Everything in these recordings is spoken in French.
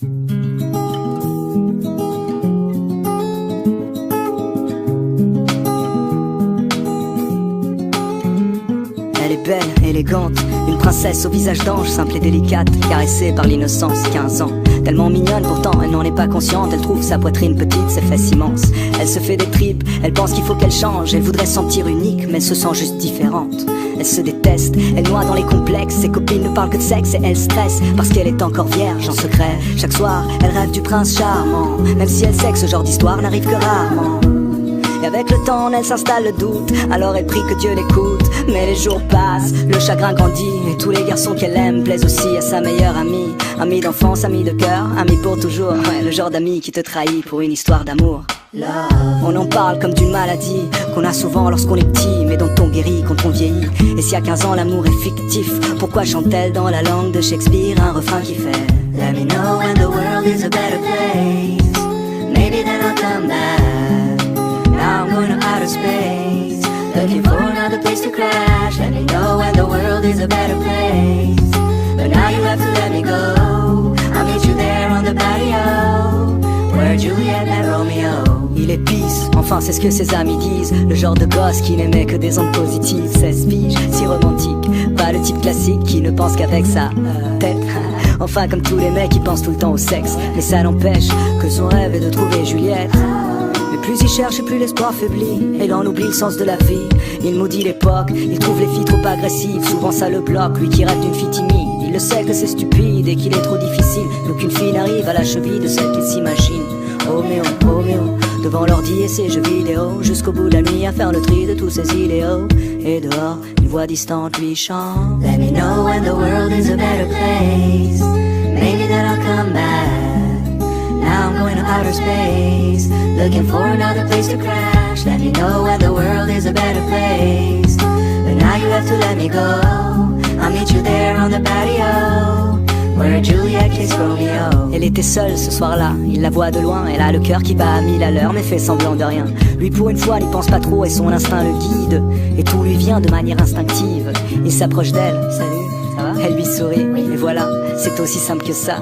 Elle est belle, élégante, une princesse au visage d'ange, simple et délicate, caressée par l'innocence, 15 ans. Tellement mignonne pourtant, elle n'en est pas consciente. Elle trouve sa poitrine petite, ses fesses immenses. Elle se fait des tripes, elle pense qu'il faut qu'elle change. Elle voudrait se sentir unique, mais elle se sent juste différente. Elle se déteste, elle noie dans les complexes. Ses copines ne parlent que de sexe et elle stresse parce qu'elle est encore vierge en secret. Chaque soir, elle rêve du prince charmant, même si elle sait que ce genre d'histoire n'arrive que rarement. Et avec le temps, en elle s'installe le doute, alors elle prie que Dieu l'écoute. Mais les jours passent, le chagrin grandit, et tous les garçons qu'elle aime plaisent aussi à sa meilleure amie. Amie d'enfance, amie de cœur, amie pour toujours. Ouais, le genre d'ami qui te trahit pour une histoire d'amour. On en parle comme d'une maladie qu'on a souvent lorsqu'on est petit, mais dont on guérit quand on vieillit. Et si à 15 ans l'amour est fictif, pourquoi chante-t-elle dans la langue de Shakespeare un refrain qui fait Let me know when the world is a better place, maybe then I'll come back. Now I'm going to outer space, looking for another place to crash. Let me know when the world is a better place, but now you have to let me go. I'll meet you there on the patio, where Juliet met Romeo. Il est pisse, enfin c'est ce que ses amis disent. Le genre de gosse qui n'aimait que des ondes positives. 16 piges, si romantique, pas le type classique qui ne pense qu'avec sa tête. Enfin comme tous les mecs qui pensent tout le temps au sexe. Mais ça n'empêche que son rêve est de trouver Juliette. Mais plus il cherche et plus l'espoir faiblit, et l'on oublie le sens de la vie. Il maudit l'époque, il trouve les filles trop agressives. Souvent ça le bloque, lui qui rêve d'une fille timide. Il le sait que c'est stupide et qu'il est trop difficile, qu'aucune fille n'arrive à la cheville de celle qu'il s'imagine. Roméo, Roméo, devant l'ordi et ses jeux vidéo, jusqu'au bout de la nuit à faire le tri de tous ses idéaux. Et dehors, une voix distante lui chante Let me know when the world is a better place, maybe then I'll come back. Now I'm going to outer space, looking for another place to crash. Let me know when the world is a better place, but now you have to let me go. I'll meet you there on the patio, where Juliet kissed Romeo. Elle était seule ce soir-là, il la voit de loin. Elle a le cœur qui bat à 1000 à l'heure, mais fait semblant de rien. Lui pour une fois n'y pense pas trop et son instinct le guide, et tout lui vient de manière instinctive. Il s'approche d'elle, salut, ça va? Elle lui sourit, et voilà, c'est aussi simple que ça.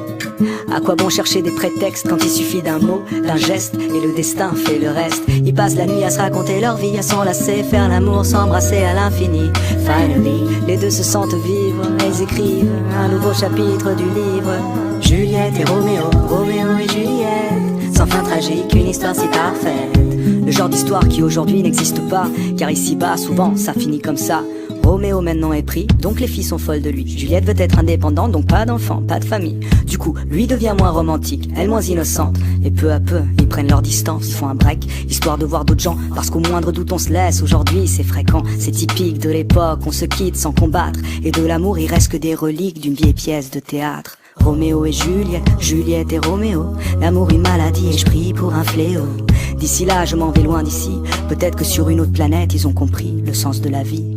À quoi bon chercher des prétextes quand il suffit d'un mot, d'un geste, et le destin fait le reste. Ils passent la nuit à se raconter leur vie, à s'enlacer, faire l'amour, s'embrasser à l'infini. Finally, les deux se sentent vivre, et ils écrivent un nouveau chapitre du livre. Juliette et Roméo, Roméo et Juliette, sans fin tragique, une histoire si parfaite. Le genre d'histoire qui aujourd'hui n'existe pas, car ici-bas, souvent, ça finit comme ça. Roméo maintenant est pris, donc les filles sont folles de lui. Juliette veut être indépendante, donc pas d'enfant, pas de famille. Du coup, lui devient moins romantique, elle moins innocente. Et peu à peu, ils prennent leur distance, ils font un break, histoire de voir d'autres gens. Parce qu'au moindre doute on se laisse, aujourd'hui c'est fréquent. C'est typique de l'époque, on se quitte sans combattre. Et de l'amour il reste que des reliques d'une vieille pièce de théâtre. Roméo et Juliette, Juliette et Roméo, l'amour une maladie et je prie pour un fléau. D'ici là je m'en vais loin d'ici, peut-être que sur une autre planète ils ont compris le sens de la vie.